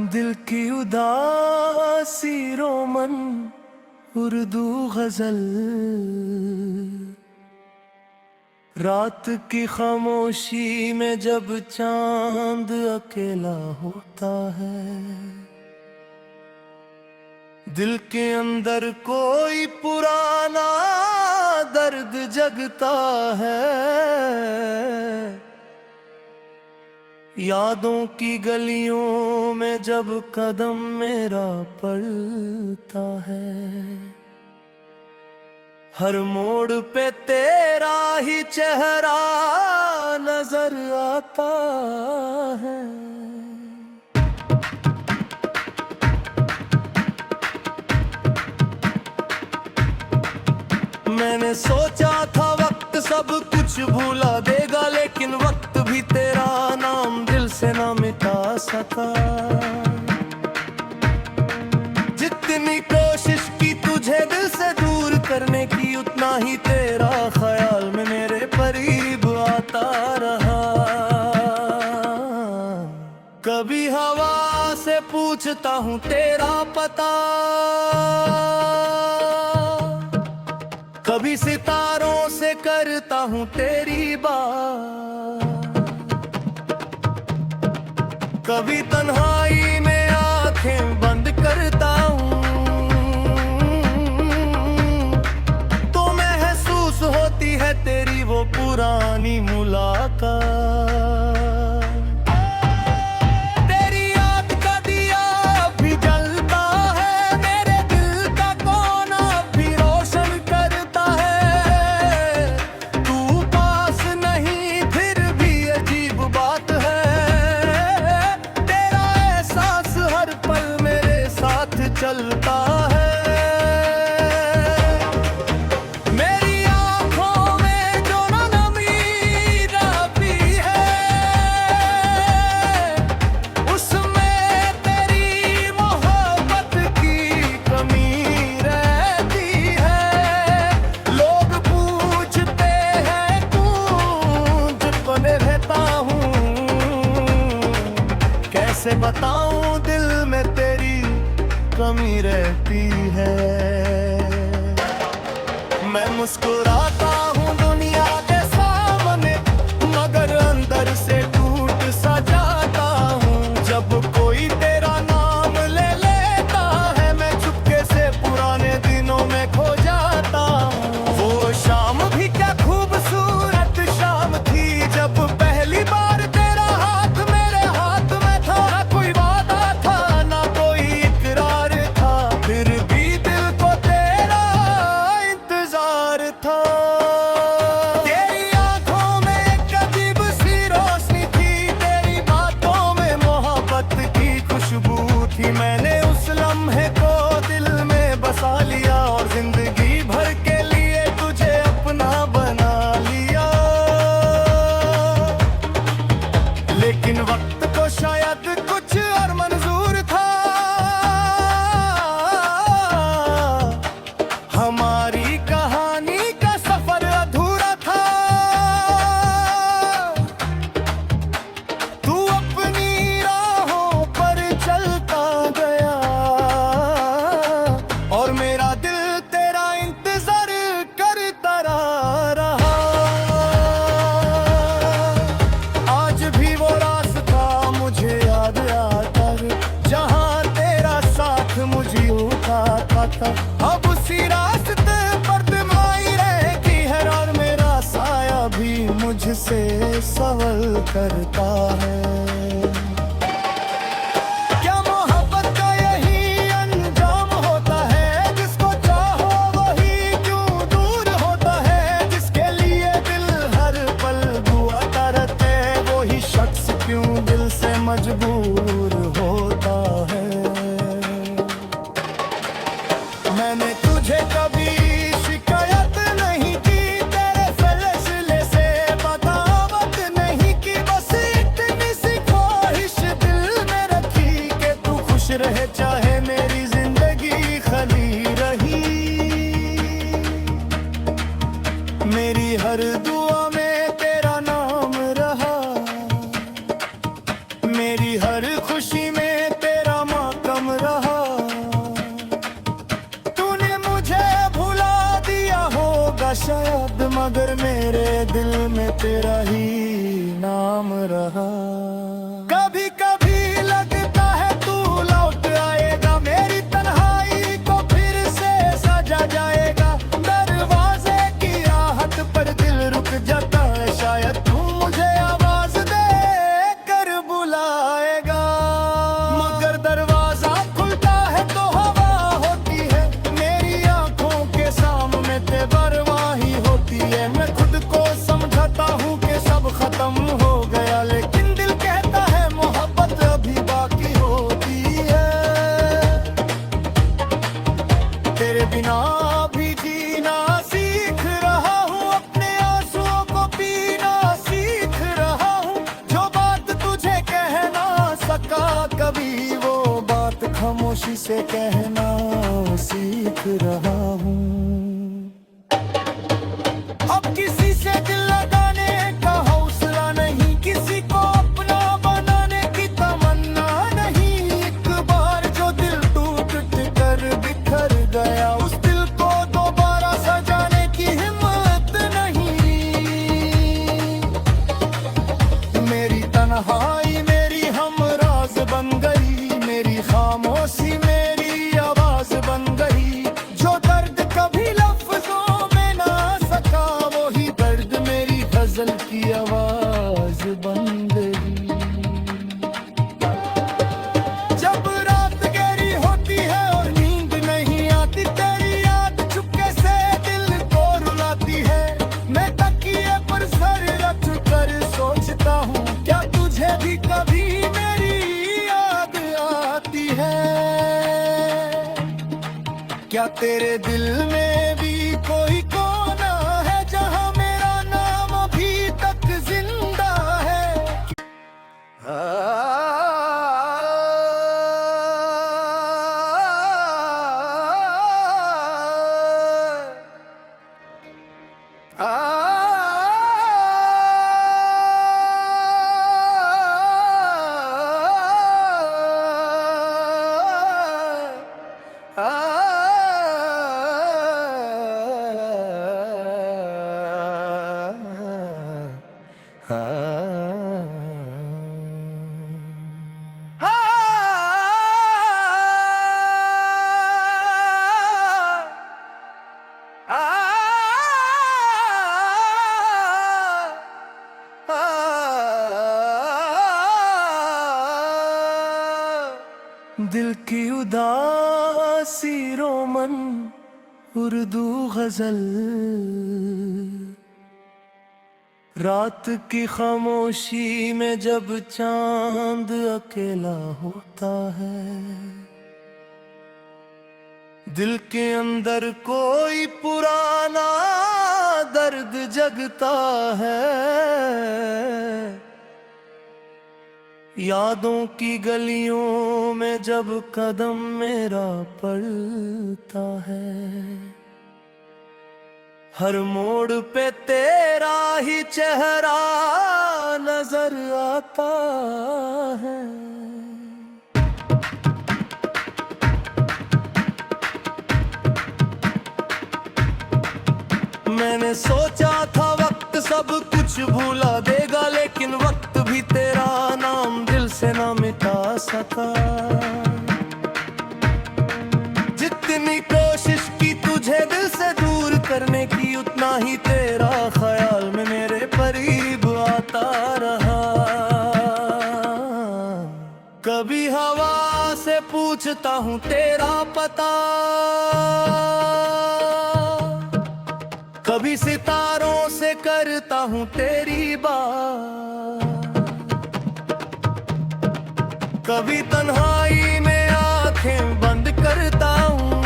दिल की उदासी रोमन उर्दू गजल, रात की खामोशी में जब चांद अकेला होता है, दिल के अंदर कोई पुराना दर्द जगता है। यादों की गलियों में जब कदम मेरा पड़ता है, हर मोड़ पे तेरा ही चेहरा नजर आता है। मैंने सोचा था वक्त सब कुछ भूला देगा, लेकिन वक्त भी तेरा नाम दिल से ना मिटा सका। जितनी कोशिश की तुझे दिल से दूर करने की, उतना ही तेरा ख्याल में मेरे करीब आता रहा। कभी हवा से पूछता हूँ तेरा पता, कभी सितारों से करता हूँ तेरी बात, कभी तन्हाई में आंखें बंद करता हूँ तो महसूस होती है तेरी वो पुरानी मुलाकात। चलता है मेरी आँखों में जो नमी रहती है, उसमें तेरी मोहब्बत की कमी रहती है। लोग पूछते हैं तुझ को मैं रहता हूँ, कैसे बताऊं दिल में तेरी कमी रहती है। मैं मुस्कुराता हूँ दुनिया के सामने, मगर अंदर से टूट सा जाता हूँ। जब कोई तेरा नाम ले लेता है, मैं चुपके से पुराने दिनों में खो जाता हूँ। वो शाम भी क्या खूबसूरत शाम थी, जब पहली बार तेरा हाथ मेरे हाथ में था। ना कोई वादा था ना कोई इकरार, फिर भी दिल को तेरा इंतजार था। तेरी आंखों में एक अजीब सी रोशनी थी, तेरी बातों में मोहब्बत की खुशबू थी। मैंने उस लम्हे को दिल में बसा लिया और जिंदगी भर के लिए तुझे अपना बना लिया। लेकिन वक्त को शायद कुछ और मंजूर था, हमारी कहानी का सफर अधूरा था। तू अपनी राहों पर चलता गया और मेरा दिल तेरा इंतजार करता रहा। आज भी वो रास्ता सवाल करता है। क्या मोहब्बत का यही अंजाम होता है, जिसको चाहो वही क्यों दूर होता है, जिसके लिए दिल हर पल दुआ करते वही शख्स क्यों दिल से मजबूर होता है। मैंने तुझे कभी शिकायत नहीं की, तेरे फैसले से बगावत नहीं की, बस इतनी सी ख्वाहिश दिल में रखी कि तू खुश रहे चाहे मेरी जिंदगी खली रही। मेरी हर दुआ में तेरा नाम रहा, मेरी हर खुशी में तेरा मातम रहा। शायद मगर मेरे दिल में तेरा ही नाम रहा। कभी कभी लगता है तू लौट आएगा, मेरी तन्हाई को फिर से सजा जाएगा। दरवाजे की आहट पर दिल रुक जाता है, शायद तू मुझे आवाज दे कर बुलाएगा। मगर दरवाजा खुलता है तो हवा होती है, मेरी आंखों के सामने तेवर मैं खुद को समझाता हूँ कि सब खत्म हो गया, लेकिन दिल कहता है मोहब्बत अभी बाकी होती है। तेरे बिना भी जीना सीख रहा हूँ, अपने आंसुओं को पीना सीख रहा हूँ। जो बात तुझे कह ना सका कभी, वो बात खामोशी से कहना सीख रहा हूँ। अब किसी से दिल लगाने का हौसला नहीं, किसी को अपना बनाने की तमन्ना नहीं। एक बार जो दिल टूट कर बिखर गया, उस दिल को दोबारा सजाने की हिम्मत नहीं। मेरी तन्हाई मेरी हमराज बन गई, मेरी खामोशी मेरी आवाज बन गई। जो दर्द कभी लफ्जों में ना सका, वही दर्द मेरी गजल की आवाज बन गई। जब रात गहरी होती है और नींद नहीं आती, तेरी याद चुपके से दिल को रुलाती है। मैं तकिए पर सर रख कर सोचता हूँ, क्या तुझे भी कभी मेरी याद आती है। क्या तेरे दिल में भी कोई कोना है जहाँ मेरा नाम अभी तक जिंदा है। दिल की उदासी रोमन उर्दू गजल, रात की खामोशी में जब चांद अकेला होता है, दिल के अंदर कोई पुराना दर्द जगता है। यादों की गलियों में जब कदम मेरा पड़ता है, हर मोड़ पे तेरा ही चेहरा नजर आता है। मैंने सोचा था वक्त सब कुछ भूला देगा, लेकिन वक्त भी तेरा नाम दिल से ना मिटा सका। जितनी कोशिश की तुझे दिल से दूर करने की, उतना ही तेरा ख्याल में मेरे करीब आता कभी हवा से पूछता हूँ तेरा पता, कभी सितारों से करता हूँ तेरी बात, कभी तन्हाई में आंखें बंद करता हूँ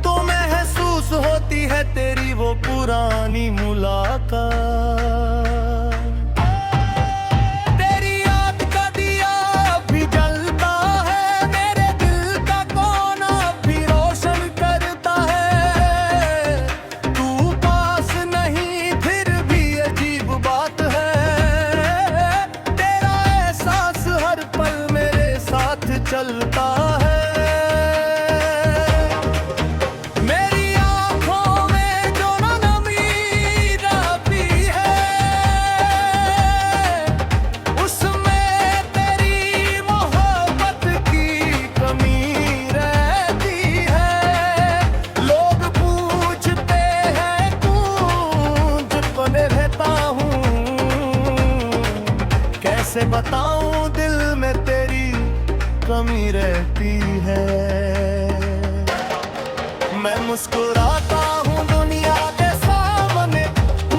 तो महसूस होती है तेरी वो पुरानी मुलाकात। चलता है मेरी आँखों में जो नमी रहती है, उसमें तेरी मोहब्बत की कमी रहती है। लोग पूछते हैं गूंज बने रहता हूँ, कैसे बताऊं दिल में तेरी कमी रहती है। मैं मुस्कुराता हूँ दुनिया के सामने,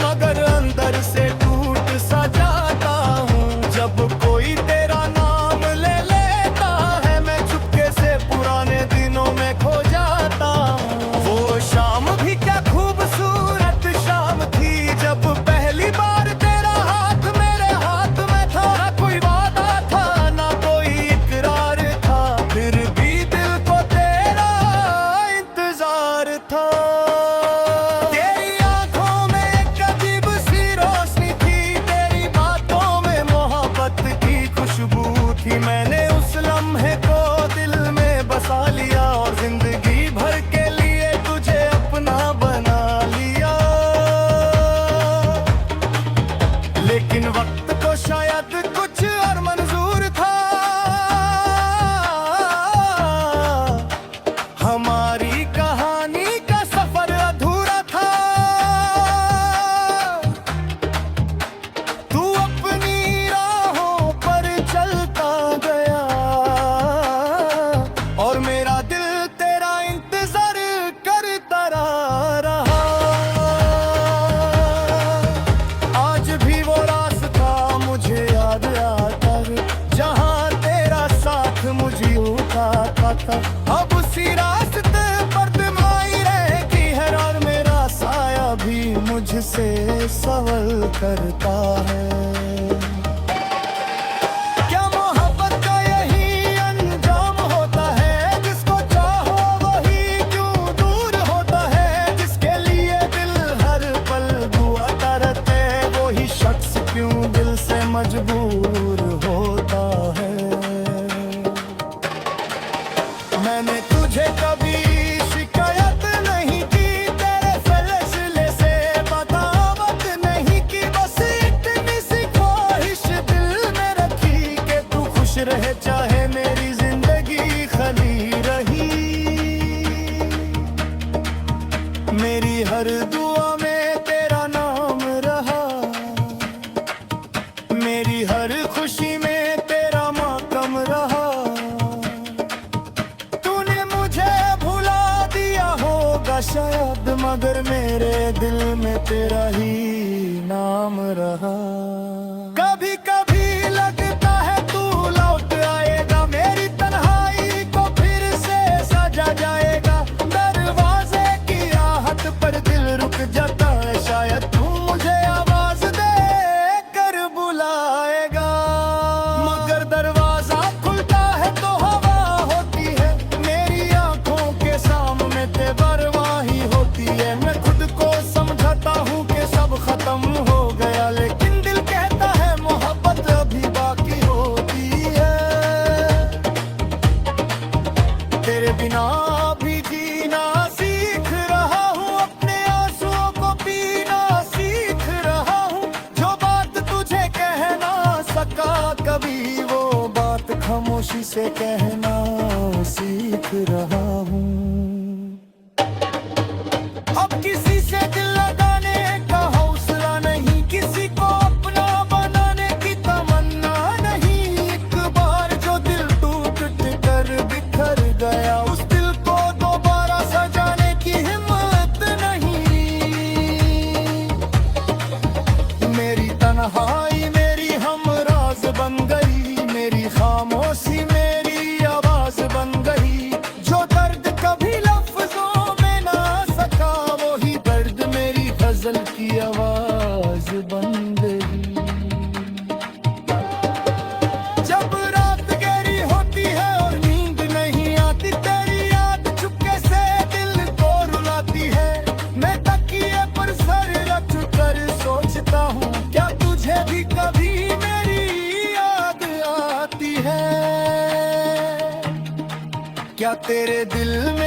मगर अंदर से टूट सा जाता हूँ। जब कोई तेरा नाम ले लेता है, मैं चुपके से पुराने दिनों में खो जाता हूँ। वो शाम भी क्या खूबसूरत शाम थी, जब पहली बार तेरा हाथ मेरे हाथ में था। ना कोई वादा था, ना कोई इकरार था, फिर भी दिल को तेरा इंतजार था। तेरी आंखों में एक अजीब सी रोशनी थी, तेरी बातों में मोहब्बत की खुशबू थी। मैंने उस लम्हे को दिल में बसा लिया और जिंदगी भर के लिए तुझे अपना बना लिया। लेकिन वक्त को शायद कुछ और मंजूर था, हमारी कहानी का सफर अधूरा था। तू अपनी राहों पर चलता गया और मेरा दिल तेरा इंतजार करता रहा। आज भी वो रास्ता मुझे याद आता है, जहाँ तेरा साथ मुझे उठाता था। अब उसी रास्ते पर तुम्हारी रहती है और मेरा साया भी मुझसे सवाल करता है। क्या मोहब्बत का यही अंजाम होता है, जिसको चाहो वही क्यों दूर होता है। जिसके लिए दिल हर पल दुआ करते, वही शख्स क्यों दिल से मजबूर होता है। मैंने तुझे कभी शिकायत नहीं की, तेरे फैसले से बगावत नहीं की। बस इतनी सी ख्वाहिश दिल में रखी कि तू खुश रहे, चाहे मेरी जिंदगी खली रही। मेरी हर दुआ में तेरा नाम रहा, मेरी हर खुशी में तेरा मातम रहा। तूने मुझे भुला दिया होगा शायद, मगर मेरे दिल में तेरा ही नाम रहा। कभी कभी लगता है तू लौट आएगा, मेरी तन्हाई को फिर से सजा जाएगा। दरवाजे की आहट पर दिल रुक जाता है, शायद तू मुझे आवाज दे कर बुलाएगा। मगर दरवाजा खुलता है तो हवा होती है, मेरी आंखों के सामने बेपरवाही होती है। मैं खुद को समझाता हूँ कि सब खत्म हो गया, लेकिन दिल कहता है मोहब्बत अभी बाकी होती है। तेरे बिना भी जीना सीख रहा हूँ, अपने आंसुओं को पीना सीख रहा हूँ। जो बात तुझे कह ना सका कभी, वो बात खामोशी से कहना सीख रहा हूँ। अब किसी से दिल लगाने का हौसला नहीं, किसी को अपना बनाने की तमन्ना तन्हाई मेरी हमराज बन गई, मेरी खामोशी मेरी आवाज बन गई। जो दर्द कभी लफ्जों में ना सका, वही दर्द मेरी गजल की आवाज बन गई। जब रात गहरी होती है और नींद नहीं आती, तेरी याद चुपके से दिल को रुलाती है। मैं तकिए पर सर रख कर सोचता हूँ, क्या तुझे भी कभी मेरी याद आती है? क्या तेरे दिल में